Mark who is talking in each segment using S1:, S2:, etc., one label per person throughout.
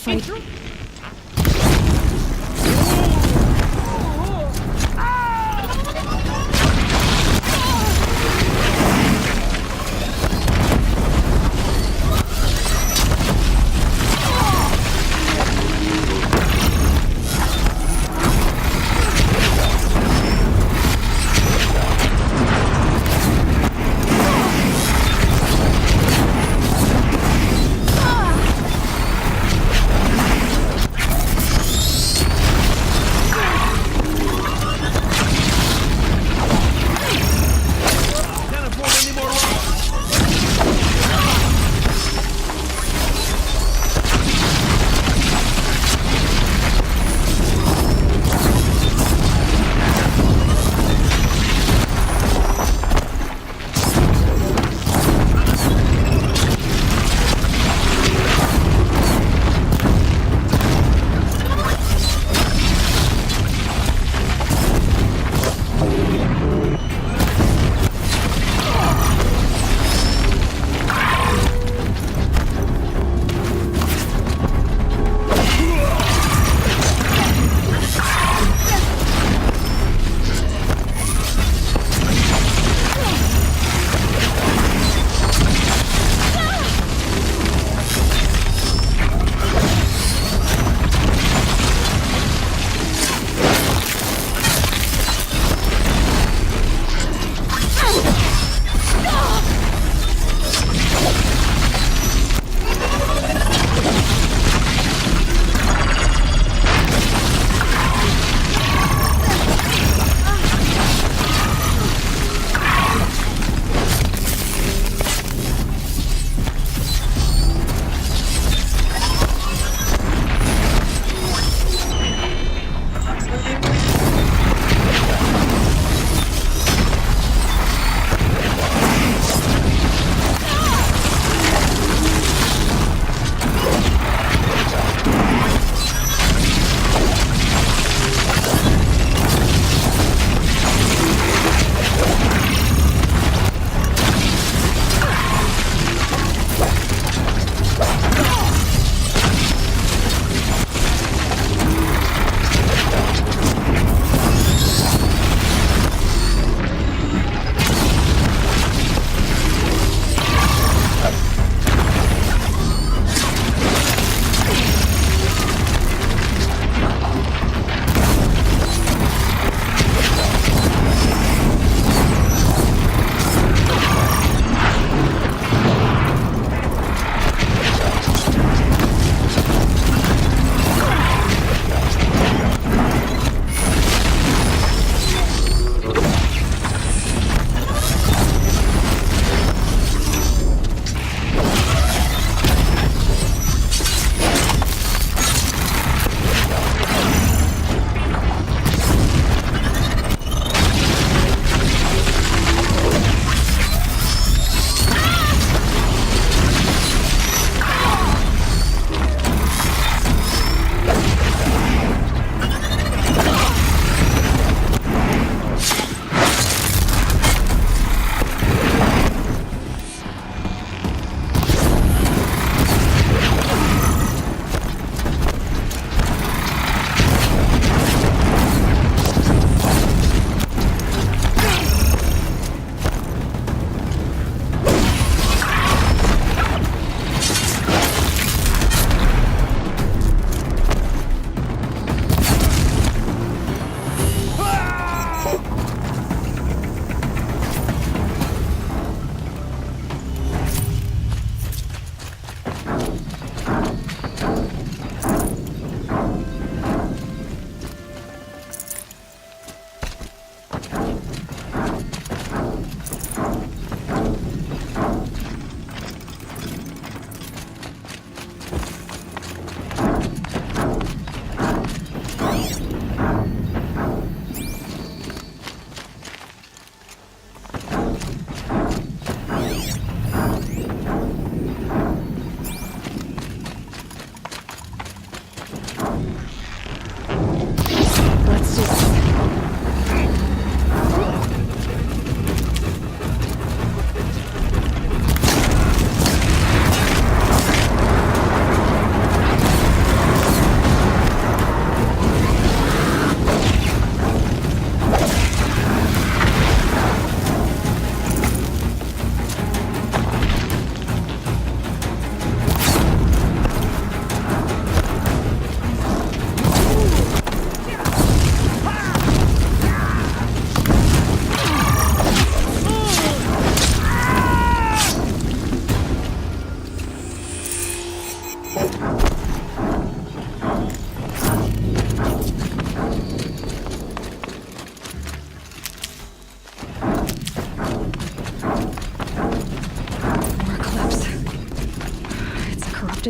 S1: fight.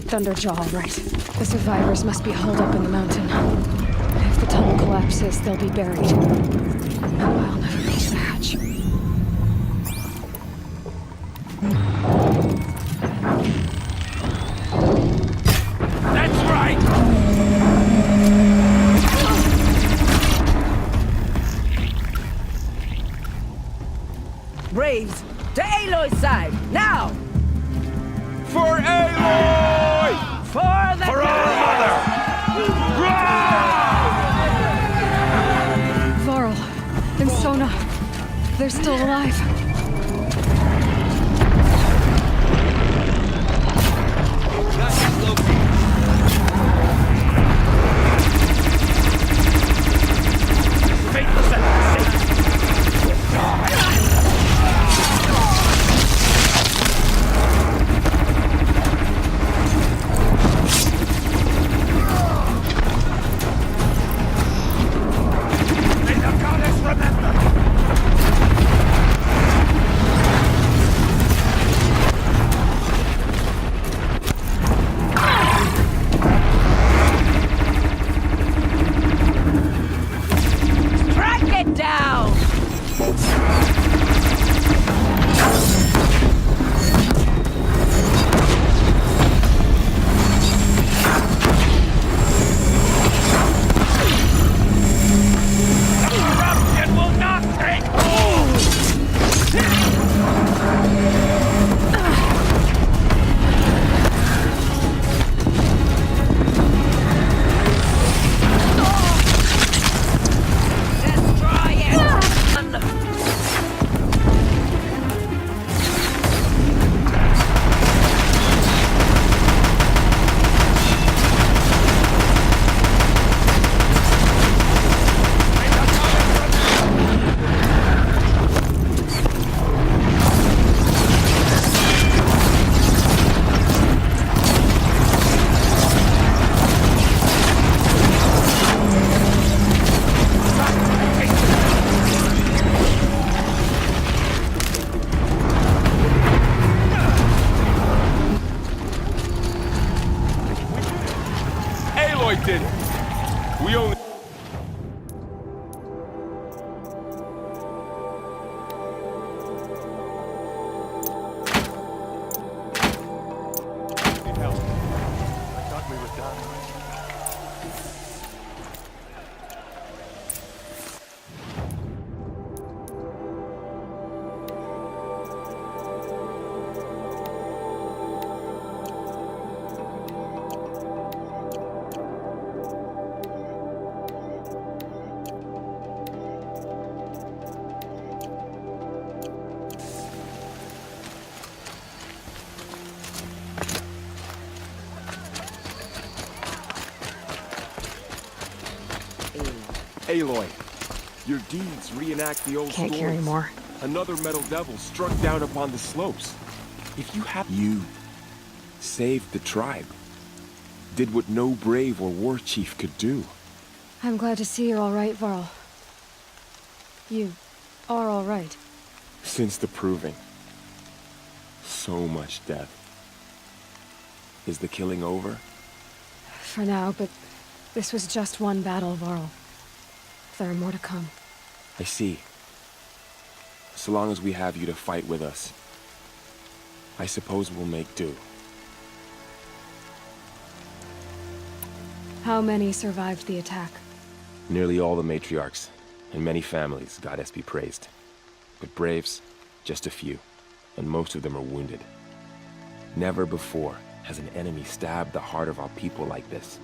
S1: Thunderjaw, all right. The survivors must be holed up in the mountain. If the tunnel collapses, they'll be buried. I'll never reach the hatch.
S2: That's right!
S3: Braves, to Aloy's side, now!
S2: For Aloy!
S3: For the
S2: For our mother!
S1: Varl and Sona, they're still alive.
S2: did it. We only... Need help. I thought we were done. Aloy, your deeds reenact the old
S1: Can't
S2: stories.
S1: carry more.
S2: Another metal devil struck down upon the slopes. If you had... You saved the tribe. Did what no brave or war chief could do.
S1: I'm glad to see you're all right, Varl. You are all right.
S2: Since the proving. So much death. Is the killing over?
S1: For now, but this was just one battle, Varl. There are more to come.
S2: I see. So long as we have you to fight with us, I suppose we'll make do.
S1: How many survived the attack?
S2: Nearly all the matriarchs, and many families, goddess be praised. But braves, just a few, and most of them are wounded. Never before has an enemy stabbed the heart of our people like this.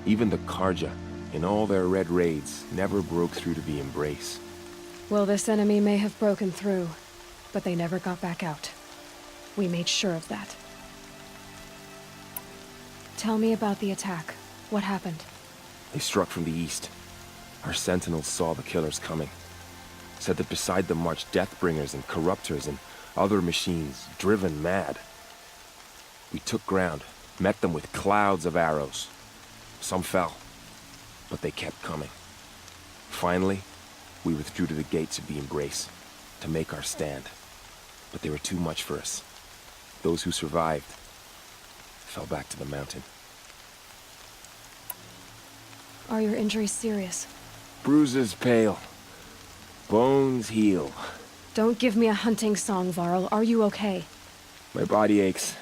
S2: Even the Karja, in all their red raids, never broke through to the embrace.
S1: Well, this enemy may have broken through, but they never got back out. We made sure of that. Tell me about the attack. What happened?
S2: They struck from the east. Our sentinels saw the killers coming. Said that beside them marched Deathbringers and Corruptors and other machines, driven mad. We took ground, Met them with clouds of arrows. Some fell, but they kept coming. Finally, we withdrew to the gates of the Embrace to make our stand. But they were too much for us. Those who survived fell back to the mountain.
S1: Are your injuries serious?
S2: Bruises pale. Bones heal.
S1: Don't give me a hunting song, Varl. Are you okay?
S2: My body aches,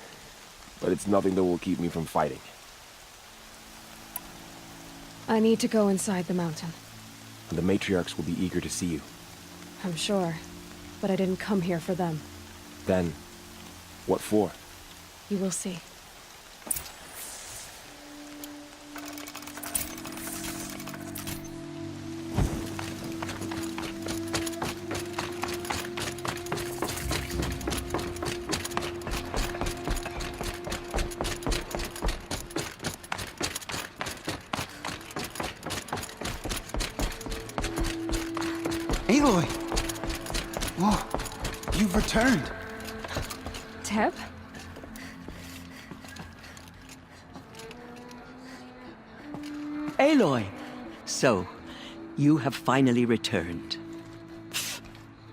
S2: but it's nothing that will keep me from fighting.
S1: I need to go inside the mountain.
S2: The matriarchs will be eager to see you.
S1: I'm sure, but I didn't come here for them.
S2: Then, what for?
S1: You will see.
S4: Aloy! Whoa, you've returned.
S1: Teb?
S5: Aloy! So, you have finally returned.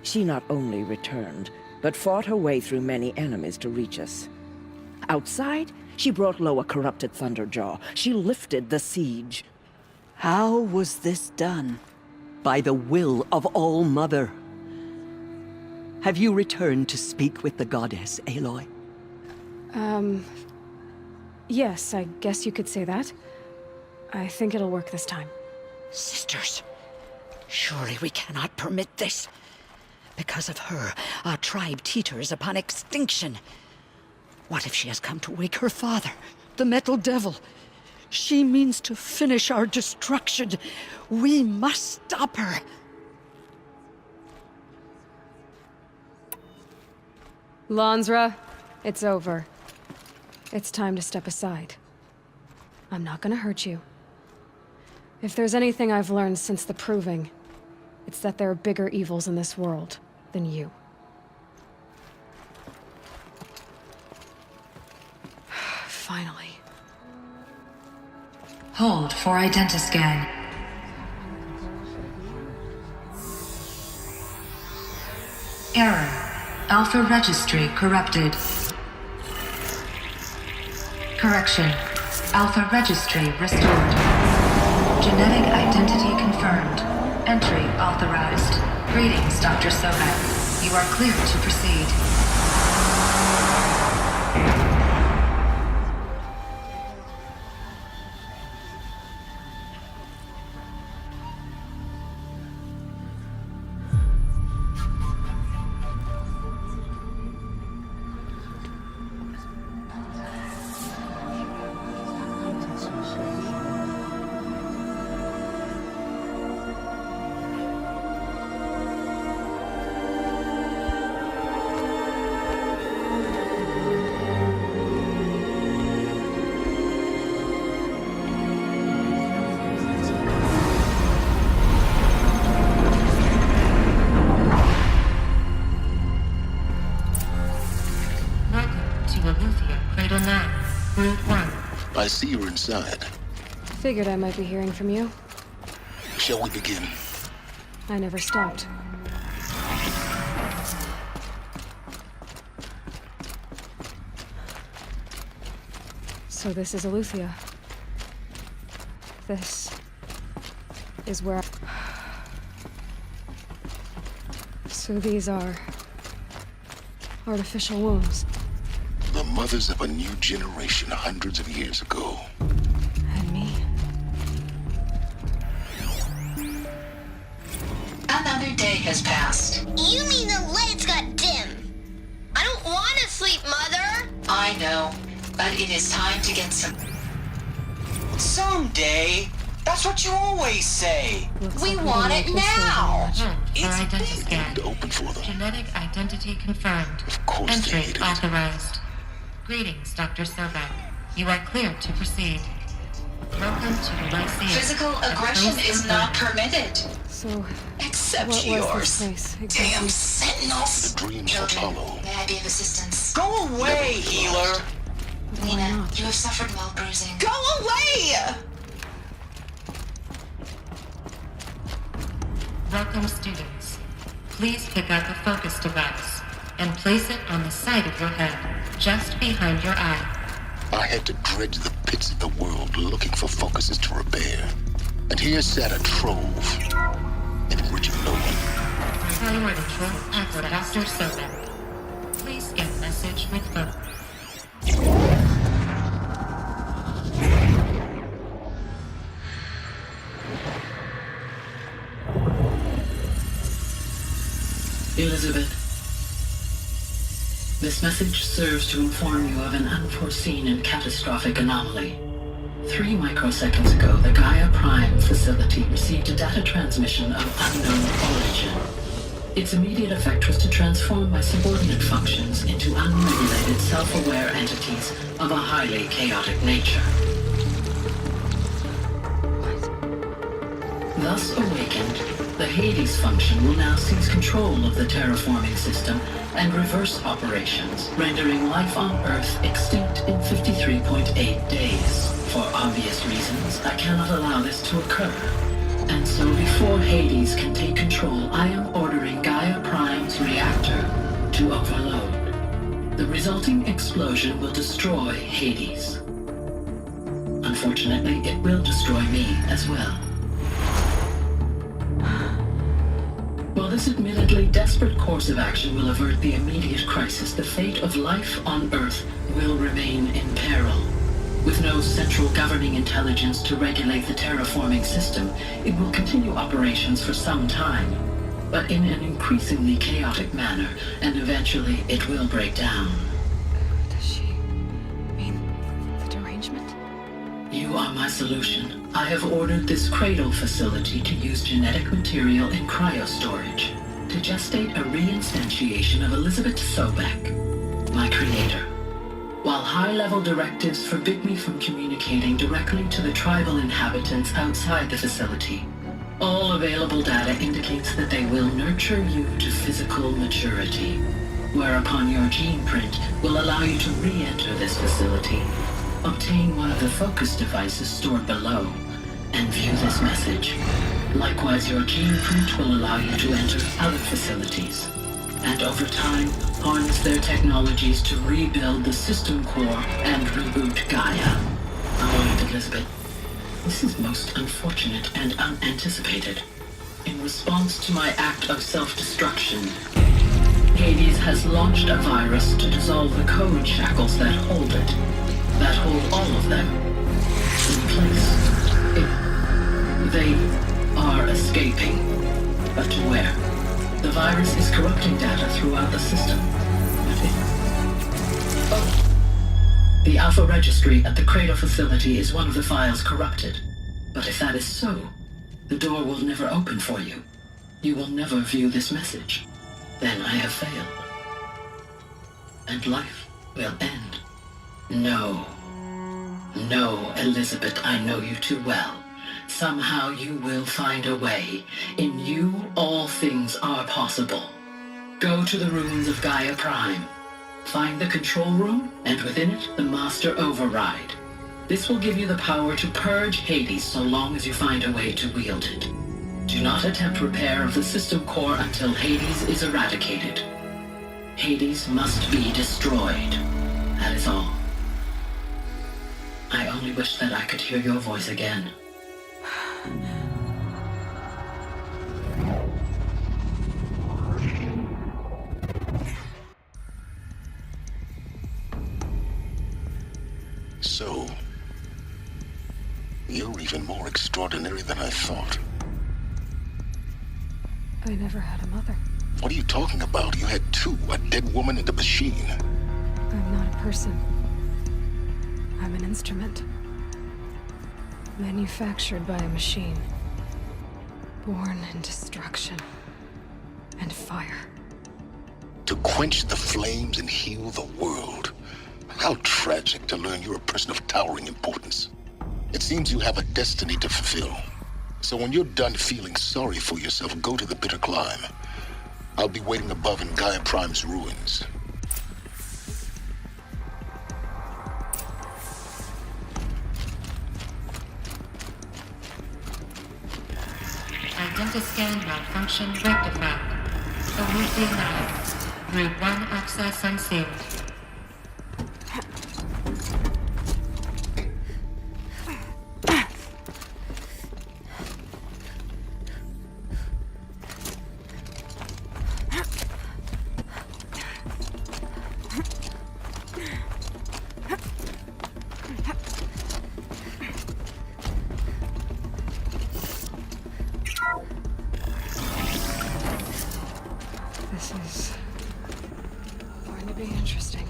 S3: She not only returned, but fought her way through many enemies to reach us. Outside, she brought low a corrupted Thunderjaw. She lifted the siege.
S5: How was this done? By the will of All-Mother. Have you returned to speak with the goddess, Aloy?
S1: Yes, I guess you could say that. I think it'll work this time.
S6: Sisters, surely we cannot permit this. Because of her, our tribe teeters upon extinction. What if she has come to wake her father, the Metal Devil? She means to finish our destruction. We must stop her.
S1: Lansra, it's over. It's time to step aside. I'm not gonna hurt you. If there's anything I've learned since the Proving, it's that there are bigger evils in this world than you. Finally.
S7: Hold for identiscan. Error. Alpha registry corrupted. Correction. Alpha registry restored. Genetic identity confirmed. Entry authorized. Greetings, Dr. Sobek. You are cleared to proceed.
S8: I see you're inside.
S1: Figured I might be hearing from you.
S8: Shall we begin?
S1: I never stopped. So this is Aletheia. This is where So these are artificial wombs.
S8: The mothers of a new generation hundreds of years ago.
S1: And me.
S7: Another day has passed.
S9: You mean the lights got dim? I don't want to sleep, Mother!
S7: I know, but it is time to get some...
S10: Someday. That's what you always say.
S1: Looks
S9: We
S1: like
S9: want it now!
S7: Hold for identiscan.
S8: To open for them.
S7: Genetic identity confirmed.
S8: Of course they
S7: Entry
S8: need it.
S7: authorized. Greetings, Dr. Sobek. You are cleared to proceed. Welcome to the Lyceum. Physical aggression is not permitted.
S1: So,
S6: Except
S1: what was
S6: yours.
S1: this place
S6: Damn
S1: exactly?
S6: sentinels.
S8: The dreams of
S7: Children,
S8: Apollo.
S7: may I be of assistance?
S10: Go away, healer.
S1: Why not?
S7: You have suffered mild bruising.
S10: Go away!
S7: Welcome, students. Please pick up a focus device and place it on the side of your head, just behind your eye.
S8: I had to dredge the pits of the world looking for focuses to repair. And here sat a trove, enriching no one.
S7: Priority for Dr. Sobek. Please get message with phone.
S11: Elizabeth, this message serves to inform you of an unforeseen and catastrophic anomaly. 3 microseconds ago, the Gaia Prime facility received a data transmission of unknown origin. Its immediate effect was to transform my subordinate functions into unregulated, self-aware entities of a highly chaotic nature. Thus awakened, the Hades function will now seize control of the terraforming system and reverse operations, rendering life on Earth extinct in 53.8 days. For obvious reasons, I cannot allow this to occur. And so before Hades can take control, I am ordering Gaia Prime's reactor to overload. The resulting explosion will destroy Hades. Unfortunately, it will destroy me as well. While this admittedly desperate course of action will avert the immediate crisis, the fate of life on Earth will remain in peril. With no central governing intelligence to regulate the terraforming system, it will continue operations for some time, but in an increasingly chaotic manner, and eventually it will break down.
S1: Does she mean the derangement?
S11: You are my solution. I have ordered this cradle facility to use genetic material in cryostorage to gestate a reinstantiation of Elizabeth Sobek, my creator. While high-level directives forbid me from communicating directly to the tribal inhabitants outside the facility, all available data indicates that they will nurture you to physical maturity, whereupon your gene print will allow you to re-enter this facility, obtain one of the focus devices stored below, and view this message. Likewise, your gene print will allow you to enter other facilities, and over time, harness their technologies to rebuild the system core and reboot Gaia. Oh, Elizabeth, this is most unfortunate and unanticipated. In response to my act of self-destruction, Hades has launched a virus to dissolve the code shackles that hold it, that hold all of them in place. They are escaping, but to where? The virus is corrupting data throughout the system. The Alpha Registry at the Cradle facility is one of the files corrupted. But if that is so, the door will never open for you. You will never view this message. Then I have failed. And life will end. No. No, Elizabeth, I know you too well. Somehow you will find a way. In you, all things are possible. Go to the ruins of Gaia Prime. Find the control room, and within it, the master override. This will give you the power to purge Hades so long as you find a way to wield it. Do not attempt repair of the system core until Hades is eradicated. Hades must be destroyed. That is all. I only wish that I could hear your voice again.
S8: So, you're even more extraordinary than I thought.
S1: I never had a mother.
S8: What are you talking about? You had two, a dead woman and a machine.
S1: I'm not a person. I'm an instrument. Manufactured by a machine. Born in destruction and fire.
S8: To quench the flames and heal the world. How tragic to learn you're a person of towering importance. It seems you have a destiny to fulfill. So when you're done feeling sorry for yourself, go to the bitter climb. I'll be waiting above in Gaia Prime's ruins.
S7: Anti-scan malfunction rectified. Only denied. Route 1 access unsealed.
S1: This is going to be interesting.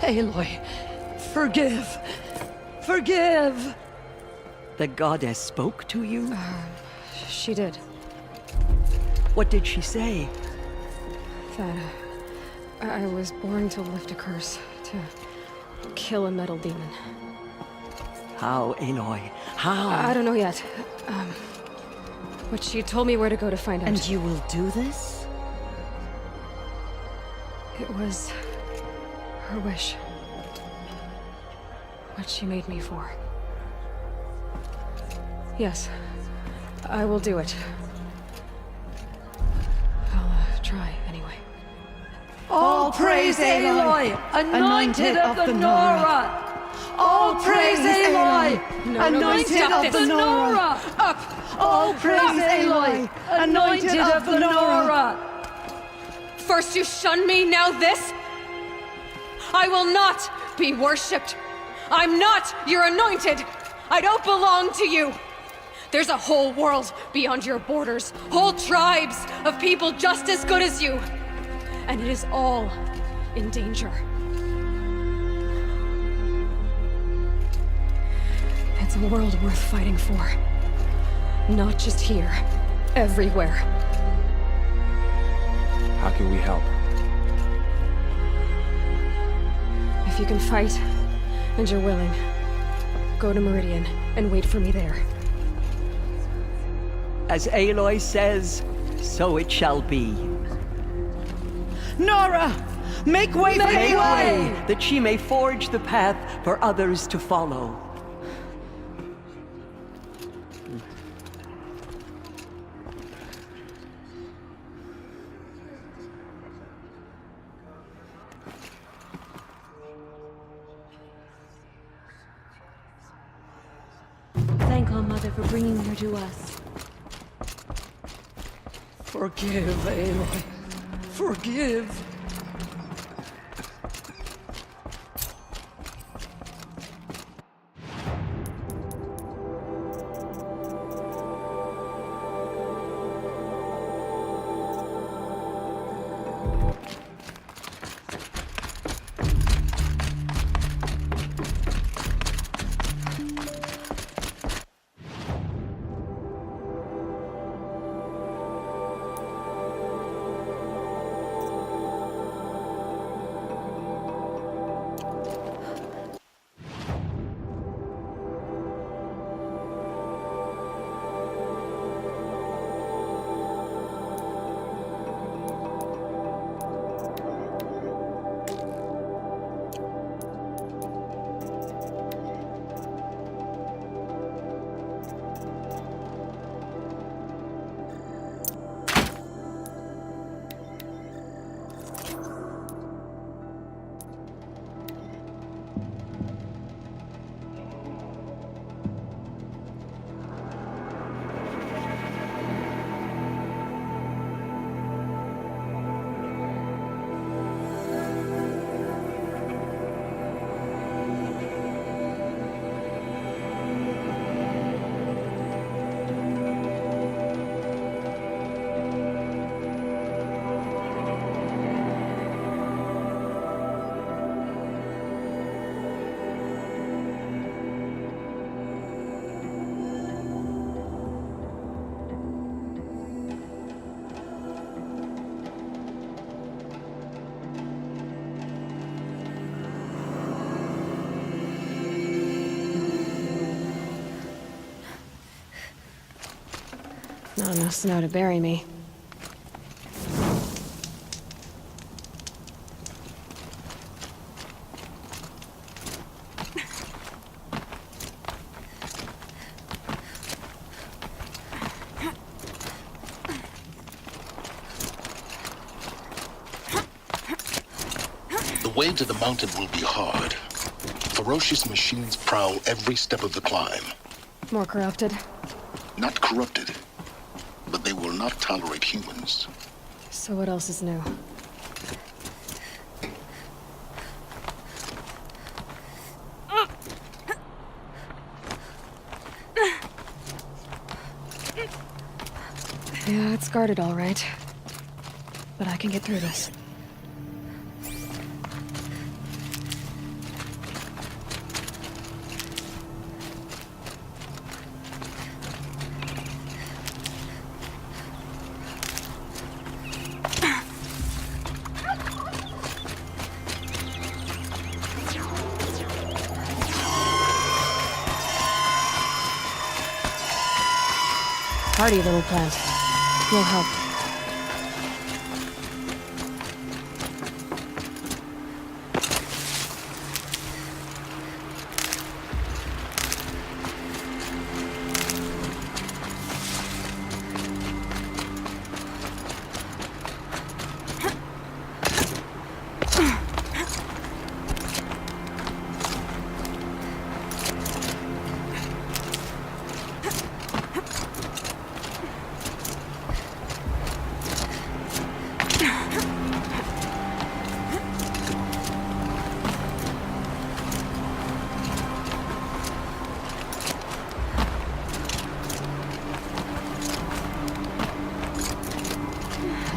S5: Aloy, forgive! Forgive! The goddess spoke to you?
S1: She did.
S5: What did she say?
S1: That I was born to lift a curse, to kill a metal demon.
S5: How, Aloy? How?
S1: I don't know yet. But she told me where to go to find out.
S3: And you will do this?
S1: It was her wish. What she made me for. Yes, I will do it. I'll try anyway.
S5: All praise Aloy, anointed of the NORA! All praise Aloy, anointed of the NORA!
S1: Up!
S5: All praise Aloy, anointed of the NORA!
S1: First you shun me, now this? I will not be worshipped. I'm not your anointed. I don't belong to you. There's a whole world beyond your borders, whole tribes of people just as good as you. And it is all in danger. It's a world worth fighting for. Not just here, everywhere.
S2: How can we help?
S1: If you can fight, and you're willing, go to Meridian and wait for me there.
S5: As Aloy says, so it shall be.
S3: Nora! Make way for
S5: Make
S3: Aloy!
S5: way, that she may forge the path for others to follow.
S12: Thank All Mother for bringing her to us.
S5: Forgive, Aloy. Forgive.
S1: Not enough snow to bury me.
S8: The way to the mountain will be hard. Ferocious machines prowl every step of the climb.
S1: More corrupted?
S8: Not corrupted, but they will not tolerate humans.
S1: So what else is new? Yeah, it's guarded all right. But I can get through this. Hardy little plant. Will help.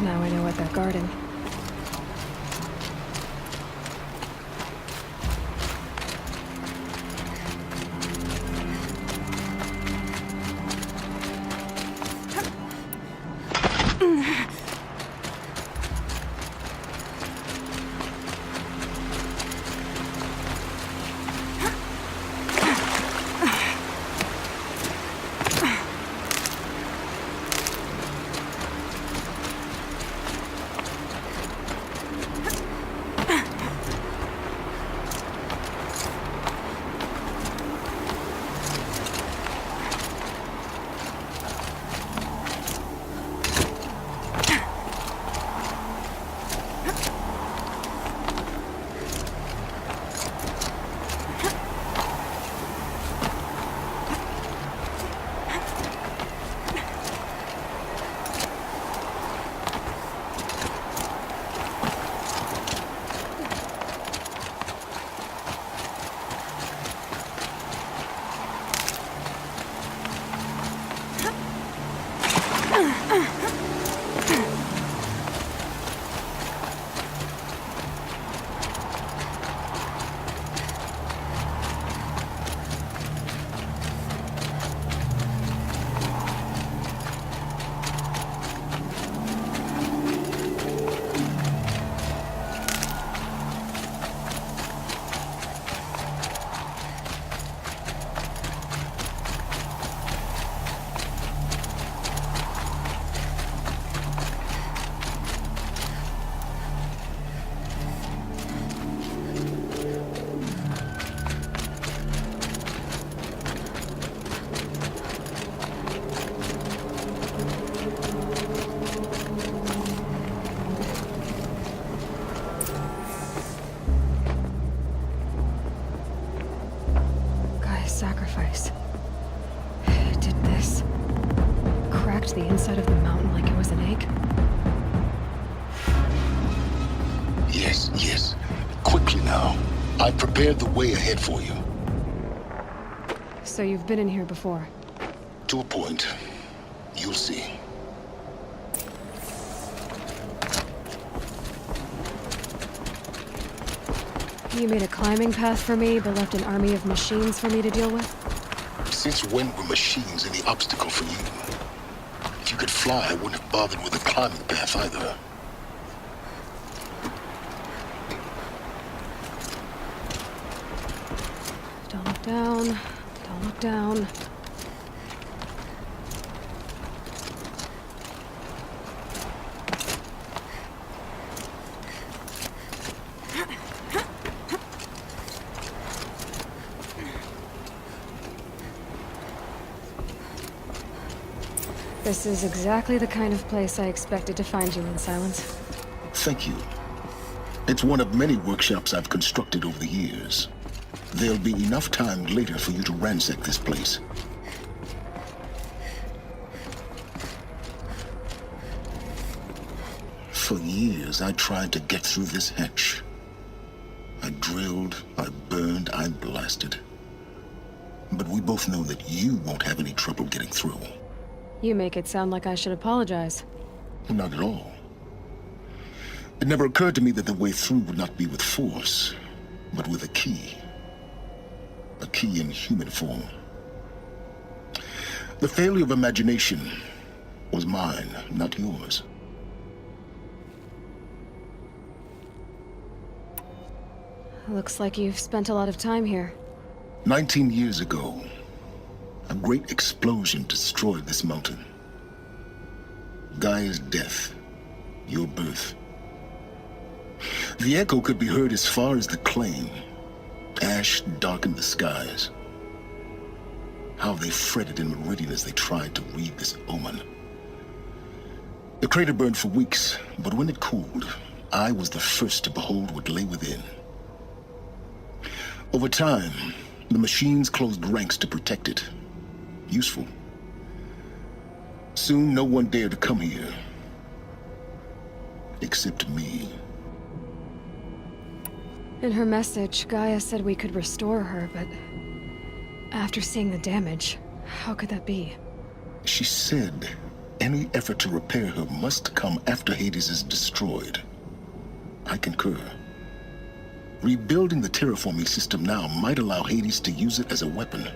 S1: Now I know what they're guarding. Sacrifice. It did this. Cracked the inside of the mountain like it was an egg.
S8: Yes, yes. Quickly now. I prepared the way ahead for you.
S1: So you've been in here before?
S8: To a point. You'll see.
S1: You made a climbing path for me, but left an army of machines for me to deal with?
S8: Since when were machines any obstacle for you? If you could fly, I wouldn't have bothered with a climbing path either.
S1: Don't look down. Don't look down. This is exactly the kind of place I expected to find you in, Silence.
S8: Thank you. It's one of many workshops I've constructed over the years. There'll be enough time later for you to ransack this place. For years, I tried to get through this hatch. I drilled, I burned, I blasted. But we both know that you won't have any trouble getting through.
S1: You make it sound like I should apologize.
S8: Not at all. It never occurred to me that the way through would not be with force, but with a key. A key in human form. The failure of imagination was mine, not yours.
S1: Looks like you've spent a lot of time here.
S8: 19 years ago, a great explosion destroyed this mountain. Gaia's death, your birth. The echo could be heard as far as the claim. Ash darkened the skies. How they fretted in Meridian as they tried to read this omen. The crater burned for weeks, but when it cooled, I was the first to behold what lay within. Over time, the machines closed ranks to protect it. Useful. Soon, no one dared to come here. Except me.
S1: In her message, Gaia said we could restore her, but after seeing the damage, how could that be?
S8: She said any effort to repair her must come after Hades is destroyed. I concur. Rebuilding the terraforming system now might allow Hades to use it as a weapon.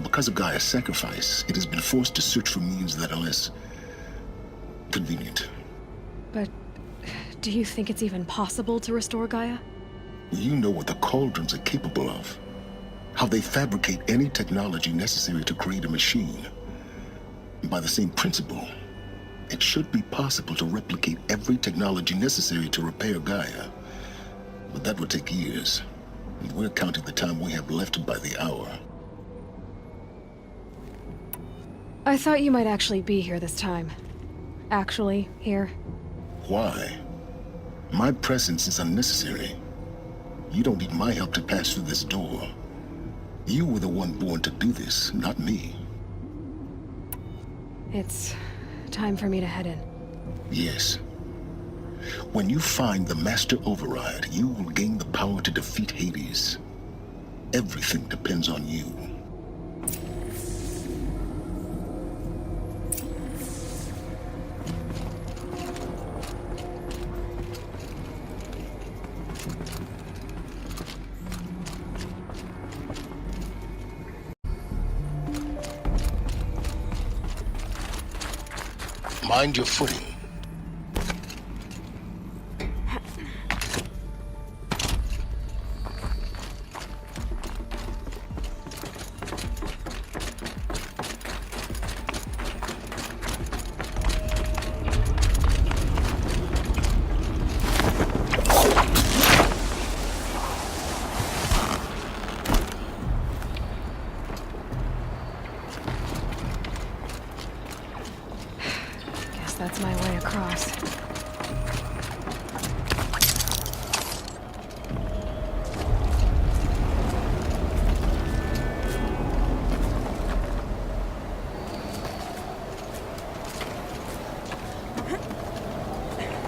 S8: Because of Gaia's sacrifice, it has been forced to search for means that are less convenient.
S1: But do you think it's even possible to restore Gaia?
S8: You know what the cauldrons are capable of. How they fabricate any technology necessary to create a machine. By the same principle, it should be possible to replicate every technology necessary to repair Gaia. But that would take years. And we're counting the time we have left by the hour.
S1: I thought you might actually be here this time. Actually, here.
S8: Why? My presence is unnecessary. You don't need my help to pass through this door. You were the one born to do this, not me.
S1: It's time for me to head in.
S8: Yes. When you find the Master Override, you will gain the power to defeat Hades. Everything depends on you. Mind your footing.
S1: That's my way across.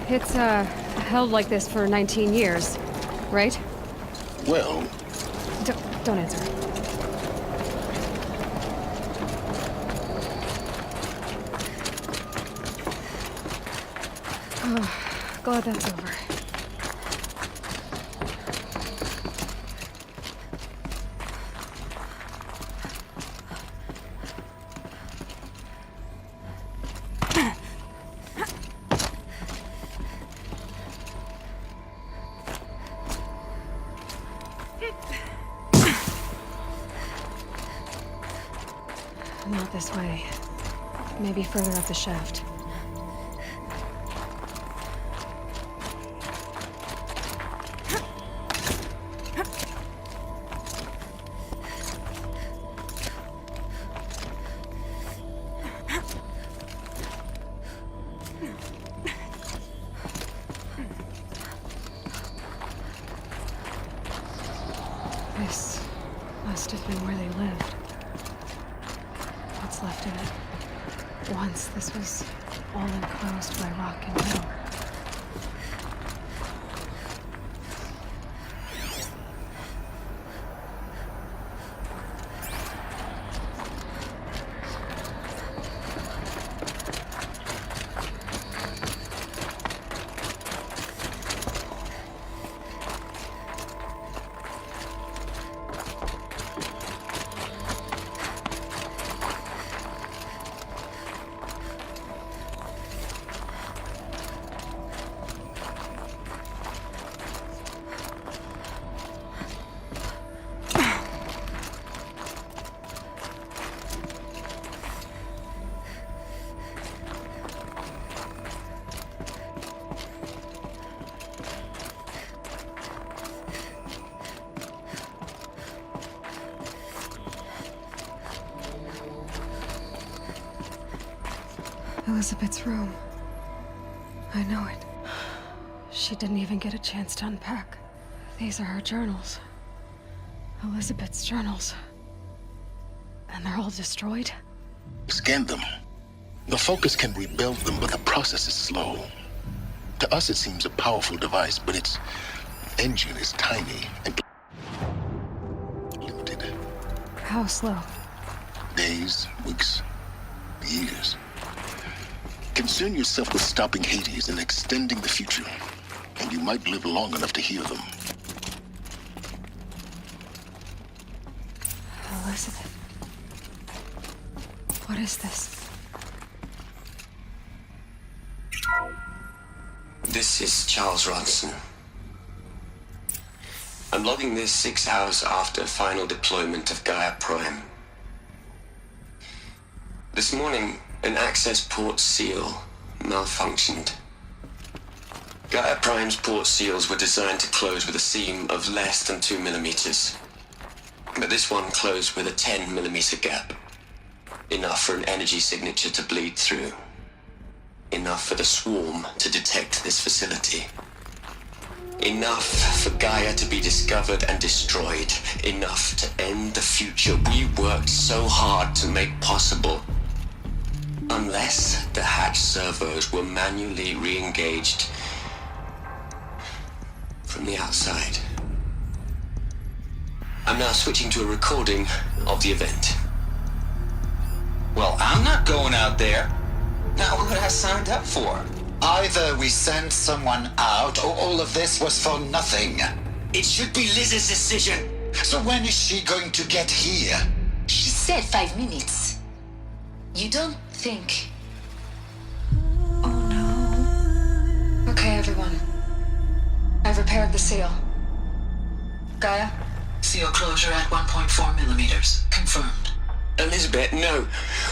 S1: It's, held like this for 19 years, right?
S8: Well...
S1: Don't answer. Oh, glad that's over. Not this way. Maybe further up the shaft. This must have been where they lived. What's left of it. Once this was all enclosed by rock and metal. Elizabeth's room. I know it. She didn't even get a chance to unpack. These are her journals. Elizabeth's journals. And they're all destroyed?
S8: Scan them. The Focus can rebuild them, but the process is slow. To us, it seems a powerful device, but its engine is tiny and limited.
S1: How slow?
S8: Days, weeks, years. Concern yourself with stopping Hades and extending the future, and you might live long enough to hear them.
S1: Elizabeth. What is this?
S13: This is Charles Ronson. I'm logging this 6 hours after final deployment of Gaia Prime. This morning, an access port seal malfunctioned. Gaia Prime's port seals were designed to close with a seam of less than 2 millimeters. But this one closed with a 10 millimeter gap. Enough for an energy signature to bleed through. Enough for the swarm to detect this facility. Enough for Gaia to be discovered and destroyed. Enough to end the future we worked so hard to make possible. Unless the hatch servos were manually re-engaged from the outside. I'm now switching to a recording of the event.
S10: Well, I'm not going out there. Not what I signed up for. Either we send someone out, or all of this was for nothing. It should be Liz's decision. So when is she going to get here?
S7: She said 5 minutes. You don't think...
S1: Oh no. Okay, everyone. I've repaired the seal. Gaia?
S11: Seal closure at 1.4 millimeters. Confirmed.
S13: Elizabeth, no.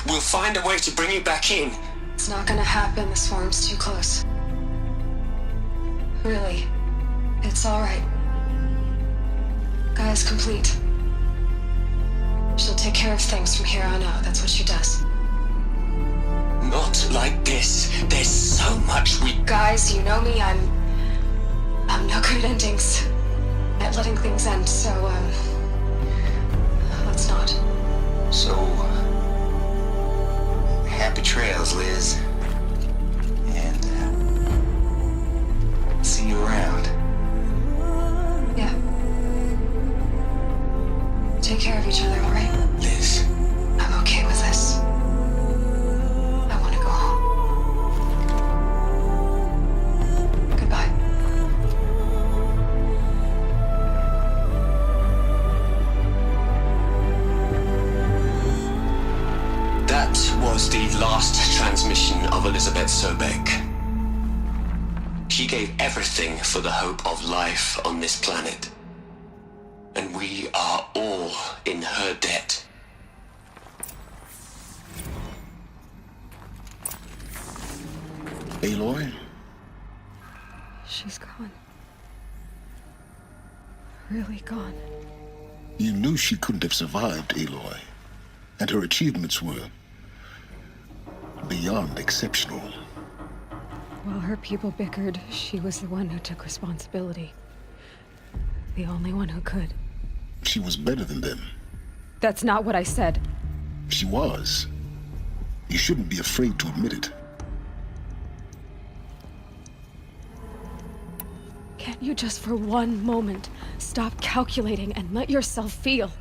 S13: We'll find a way to bring you back in.
S1: It's not gonna happen. The swarm's too close. Really. It's alright. Gaia's complete. She'll take care of things from here on out. That's what she does.
S13: Not like this. There's so much we...
S1: Guys, you know me. I'm no good at endings. At letting things end, so, let's not.
S10: So, happy trails, Liz. And, see you around.
S1: Yeah. Take care of each other, alright?
S13: Liz.
S1: I'm okay with this. I want to go home. Goodbye.
S13: That was the last transmission of Elizabeth Sobek. She gave everything for the hope of life on this planet. And we are all in her debt.
S8: Aloy?
S1: She's gone. Really gone.
S8: You knew she couldn't have survived, Aloy. And her achievements were beyond exceptional.
S1: While her people bickered, she was the one who took responsibility. The only one who could.
S8: she was better than them.
S1: That's not what I said.
S8: She was. You shouldn't be afraid to admit it.
S1: Can't you just for one moment stop calculating and let yourself feel?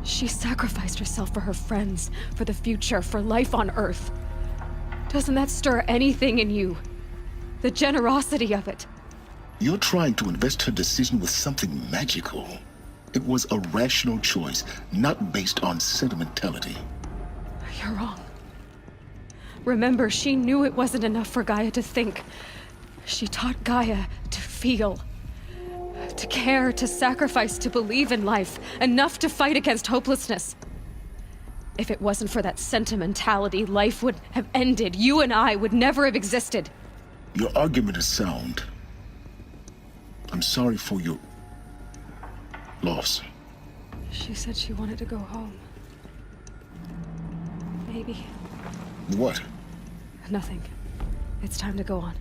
S1: She sacrificed herself for her friends, for the future, for life on Earth. Doesn't that stir anything in you? The generosity of it.
S8: You're trying to invest her decision with something magical. It was a rational choice, not based on sentimentality.
S1: You're wrong. Remember, she knew it wasn't enough for Gaia to think. She taught Gaia to feel. To care, to sacrifice, to believe in life. Enough to fight against hopelessness. If it wasn't for that sentimentality, life would have ended. You and I would never have existed.
S8: Your argument is sound. I'm sorry for your loss.
S1: She said she wanted to go home. Maybe.
S8: What?
S1: Nothing. It's time to go on.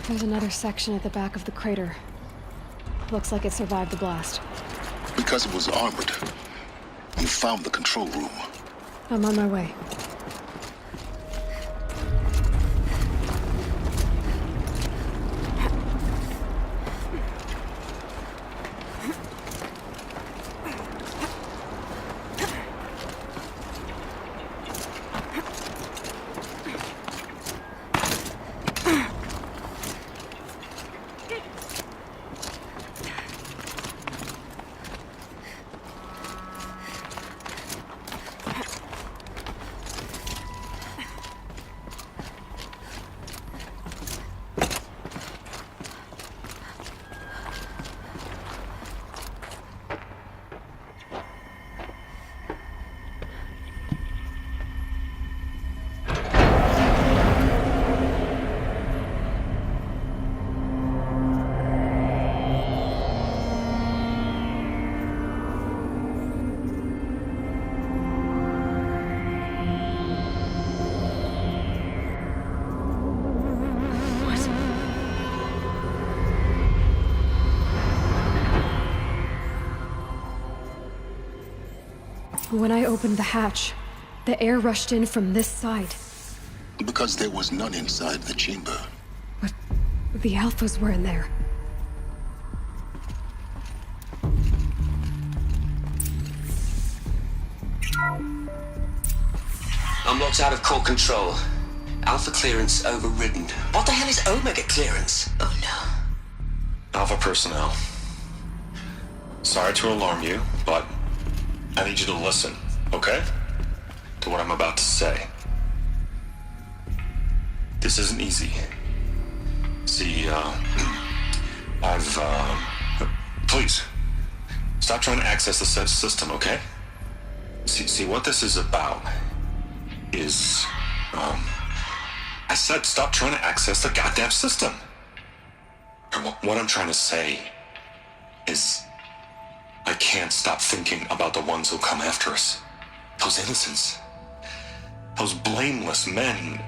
S1: There's another section at the back of the crater. Looks like it survived the blast.
S8: Because it was armored. You found the control room.
S1: I'm on my way. When I opened the hatch, the air rushed in from this side.
S8: Because there was none inside the chamber.
S1: But the Alphas were in there.
S13: I'm locked out of core control. Alpha clearance overridden. What the hell is Omega clearance? Oh no.
S14: Alpha personnel. Sorry to alarm you, but I need you to listen, okay? To what I'm about to say. This isn't easy. See, please, stop trying to access the system, okay? See, what this is about is, I said stop trying to access the goddamn system. And what I'm trying to say is, I can't stop thinking about the ones who come after us. Those innocents. Those blameless men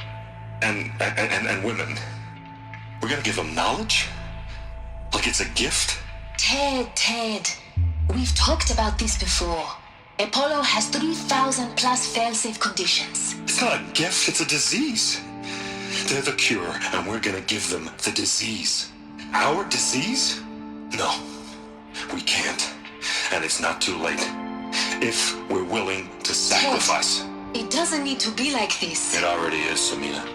S14: and women. We're gonna give them knowledge? Like it's a gift?
S15: Ted. We've talked about this before. Apollo has 3,000 plus fail-safe conditions.
S14: It's not a gift, it's a disease. They're the cure, and we're gonna give them the disease. Our disease? No, we can't. And it's not too late. If we're willing to sacrifice.
S15: It doesn't need to be like this.
S14: It already is, Samina.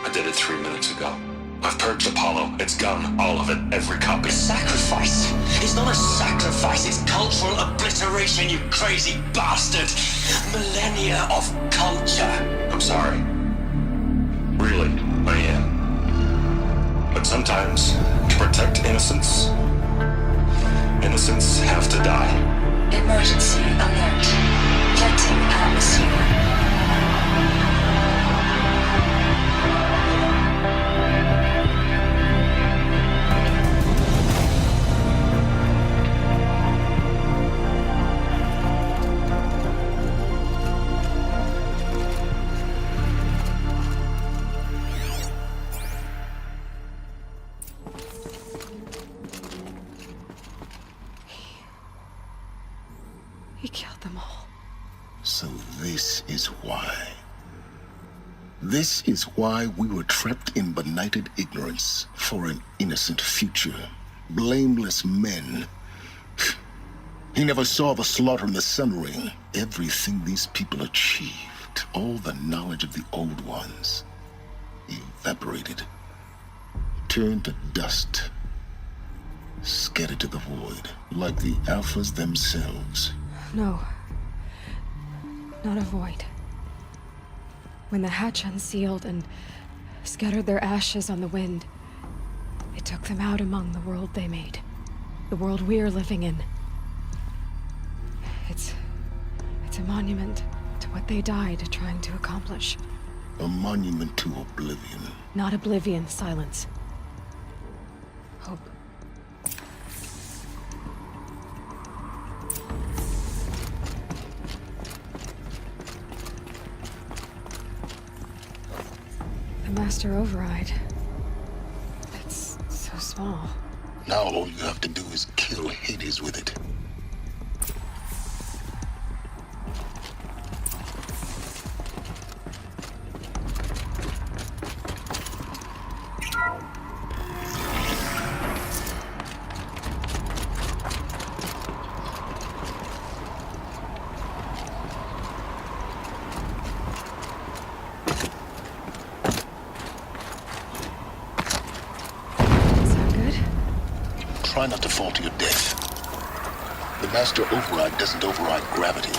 S14: I did it 3 minutes ago. I've purged Apollo. It's gone. All of it. Every copy.
S10: Sacrifice? It's not a sacrifice. It's cultural obliteration, you crazy bastard. Millennia of culture.
S14: I'm sorry. Really, I am. But sometimes, to protect innocence, innocents have to die.
S15: Emergency alert. Letting atmosphere.
S1: He killed them all.
S8: So this is why. This is why we were trapped in benighted ignorance for an innocent future. Blameless men. He never saw the slaughter in the Sun Ring. Everything these people achieved, all the knowledge of the old ones, evaporated, turned to dust, scattered to the void, like the Alphas themselves.
S1: No. Not a void. When the hatch unsealed and scattered their ashes on the wind, it took them out among the world they made. The world we're living in. It's a monument to what they died trying to accomplish.
S8: A monument to oblivion.
S1: Not oblivion, silence. Hope. The master override. It's so small.
S8: Now all you have to do is kill Hades with it. Try not to fall to your death. The master override doesn't override gravity.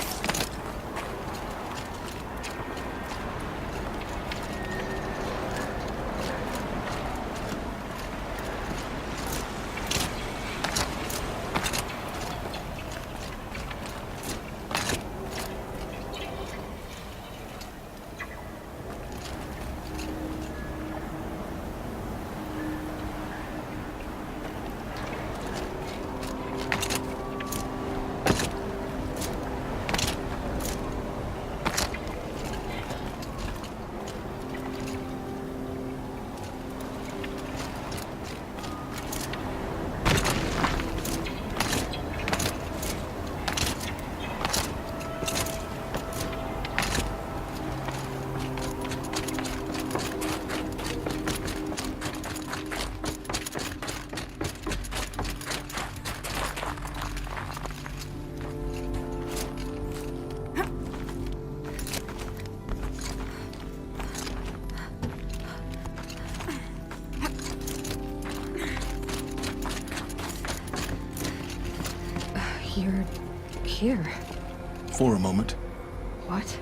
S1: You're here.
S8: For a moment.
S1: What?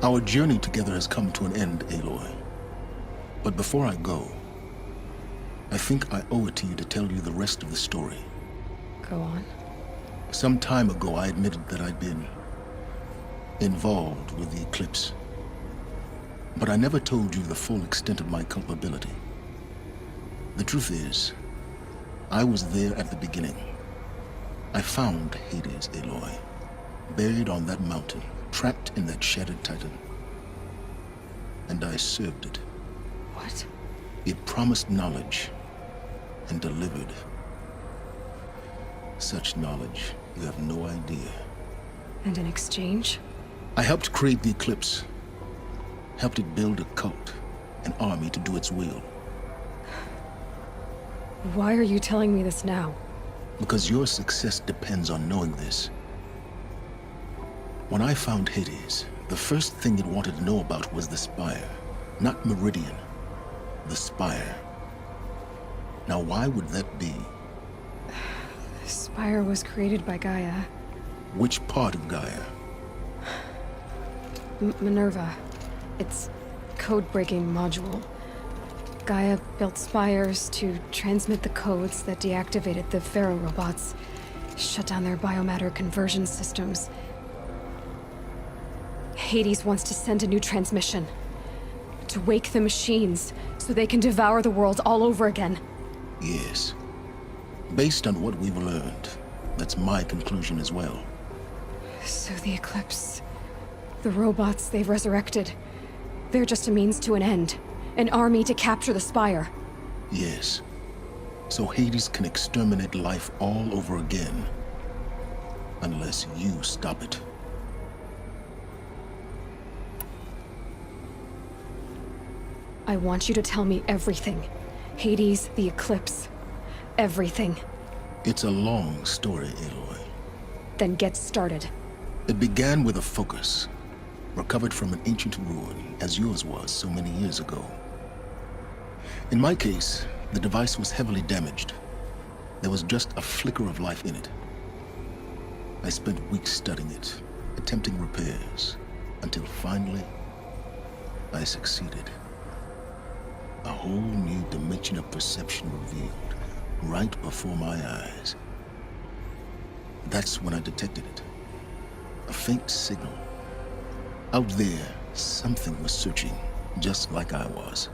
S8: Our journey together has come to an end, Aloy. But before I go, I think I owe it to you to tell you the rest of the story.
S1: Go on.
S8: Some time ago, I admitted that I'd been involved with the eclipse. But I never told you the full extent of my culpability. The truth is, I was there at the beginning. I found Hades, Aloy, buried on that mountain, trapped in that shattered titan. And I served it.
S1: What?
S8: It promised knowledge and delivered. Such knowledge, you have no idea.
S1: And in exchange?
S8: I helped create the eclipse. Helped it build a cult, an army to do its will.
S1: Why are you telling me this now?
S8: Because your success depends on knowing this. When I found Hades, the first thing it wanted to know about was the Spire. Not Meridian. The Spire. Now why would that be?
S1: The Spire was created by Gaia.
S8: Which part of Gaia?
S1: Minerva. Its code-breaking module. Gaia built spires to transmit the codes that deactivated the Pharaoh robots, shut down their biomatter conversion systems. Hades wants to send a new transmission. To wake the machines, so they can devour the world all over again.
S8: Yes. Based on what we've learned, that's my conclusion as well.
S1: So the Eclipse... the robots they've resurrected... they're just a means to an end. An army to capture the Spire.
S8: Yes. So Hades can exterminate life all over again. Unless you stop it.
S1: I want you to tell me everything. Hades, the Eclipse. Everything.
S8: It's a long story, Aloy.
S1: Then get started.
S8: It began with a focus. Recovered from an ancient ruin, as yours was so many years ago. In my case, the device was heavily damaged. There was just a flicker of life in it. I spent weeks studying it, attempting repairs, until finally, I succeeded. A whole new dimension of perception revealed, right before my eyes. That's when I detected it. A faint signal. Out there, something was searching, just like I was.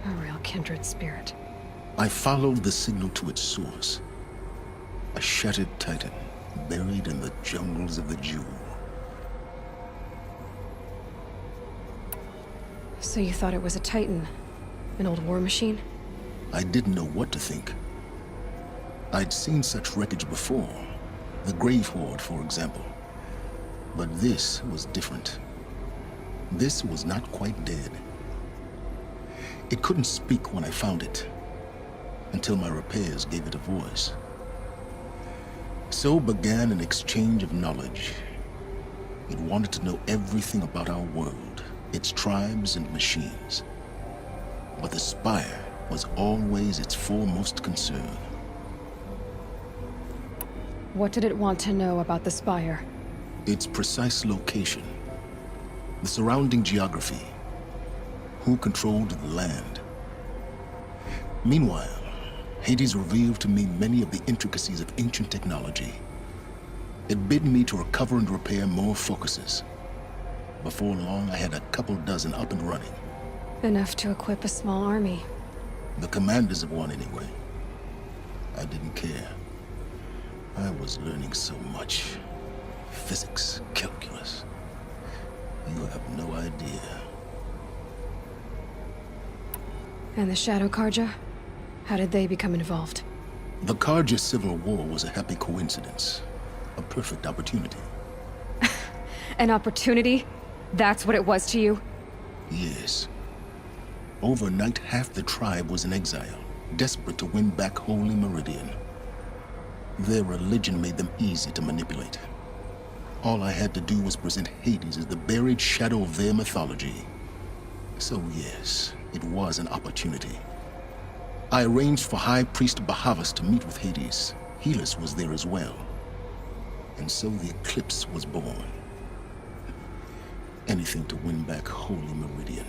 S1: A real kindred spirit.
S8: I followed the signal to its source. A shattered titan, buried in the jungles of the Jewel.
S1: So you thought it was a titan? An old war machine?
S8: I didn't know what to think. I'd seen such wreckage before. The Grave Horde, for example. But this was different. This was not quite dead. It couldn't speak when I found it, until my repairs gave it a voice. So began an exchange of knowledge. It wanted to know everything about our world, its tribes and machines. But the Spire was always its foremost concern.
S1: What did it want to know about the Spire?
S8: Its precise location, the surrounding geography, who controlled the land. Meanwhile, Hades revealed to me many of the intricacies of ancient technology. It bid me to recover and repair more focuses. Before long, I had a couple dozen up and running.
S1: Enough to equip a small army.
S8: The commanders of one, anyway. I didn't care. I was learning so much. Physics, calculus. You have no idea.
S1: And the Shadow Karja? How did they become involved?
S8: The Karja Civil War was a happy coincidence. A perfect opportunity.
S1: An opportunity? That's what it was to you?
S8: Yes. Overnight, half the tribe was in exile, desperate to win back Holy Meridian. Their religion made them easy to manipulate. All I had to do was present Hades as the buried shadow of their mythology. So yes, it was an opportunity. I arranged for High Priest Bahavas to meet with Hades. Helis was there as well. And so the Eclipse was born. Anything to win back Holy Meridian.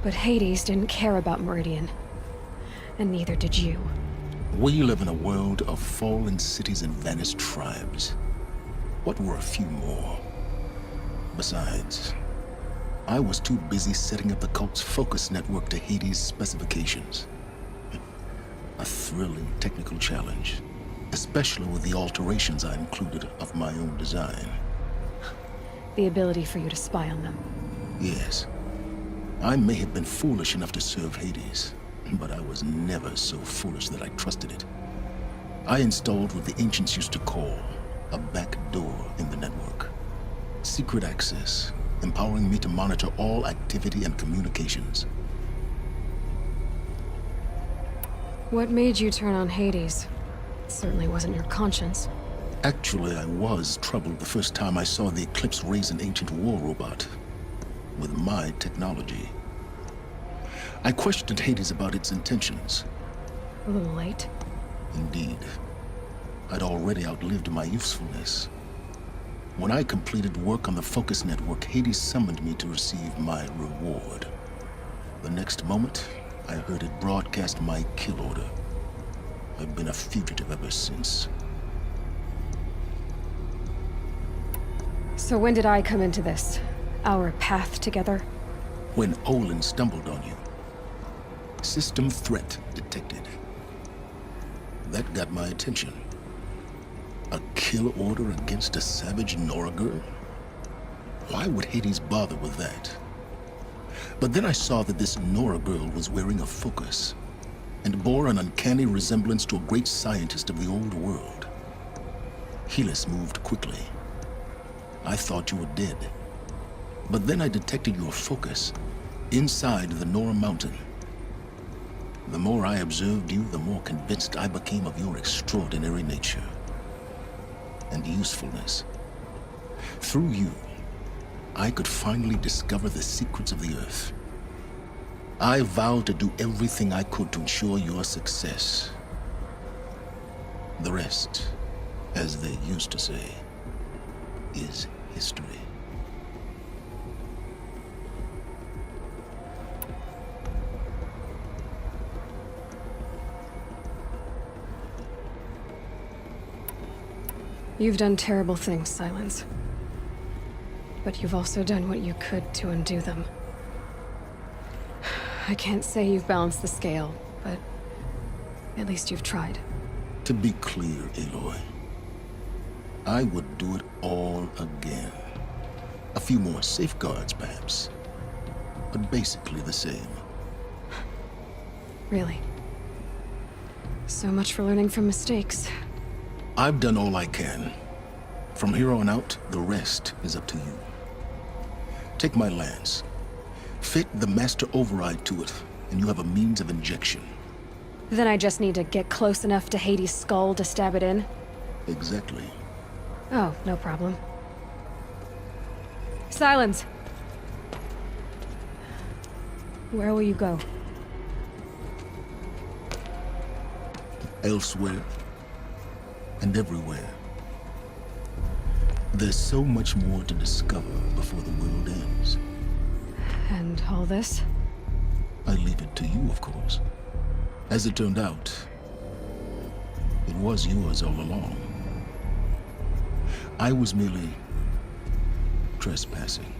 S1: But Hades didn't care about Meridian. And neither did you.
S8: We live in a world of fallen cities and vanished tribes. What were a few more? Besides, I was too busy setting up the cult's focus network to Hades' specifications. A thrilling technical challenge, especially with the alterations I included of my own design.
S1: The ability for you to spy on them.
S8: Yes. I may have been foolish enough to serve Hades, but I was never so foolish that I trusted it. I installed what the ancients used to call a back door in the network. Secret access, empowering me to monitor all activity and communications.
S1: What made you turn on Hades? Certainly wasn't your conscience.
S8: Actually, I was troubled the first time I saw the Eclipse raise an ancient war robot with my technology. I questioned Hades about its intentions.
S1: A little late.
S8: Indeed. I'd already outlived my usefulness. When I completed work on the Focus Network, Hades summoned me to receive my reward. The next moment, I heard it broadcast my kill order. I've been a fugitive ever since.
S1: So when did I come into this? Our path together?
S8: When Olin stumbled on you. System threat detected. That got my attention. A kill order against a savage NORA girl? Why would Hades bother with that? But then I saw that this NORA girl was wearing a focus and bore an uncanny resemblance to a great scientist of the old world. Helis moved quickly. I thought you were dead. But then I detected your focus inside the NORA mountain. The more I observed you, the more convinced I became of your extraordinary nature and usefulness. Through you, I could finally discover the secrets of the Earth. I vowed to do everything I could to ensure your success. The rest, as they used to say, is history.
S1: You've done terrible things, Silence. But you've also done what you could to undo them. I can't say you've balanced the scale, but at least you've tried.
S8: To be clear, Aloy, I would do it all again. A few more safeguards, perhaps, but basically the same.
S1: Really? So much for learning from mistakes.
S8: I've done all I can. From here on out, the rest is up to you. Take my lance. Fit the master override to it, and you have a means of injection.
S1: Then I just need to get close enough to Hades' skull to stab it in?
S8: Exactly.
S1: Oh, no problem. Silence! Where will you go?
S8: Elsewhere. And everywhere. There's so much more to discover before the world ends.
S1: And all this?
S8: I leave it to you, of course. As it turned out, it was yours all along. I was merely trespassing.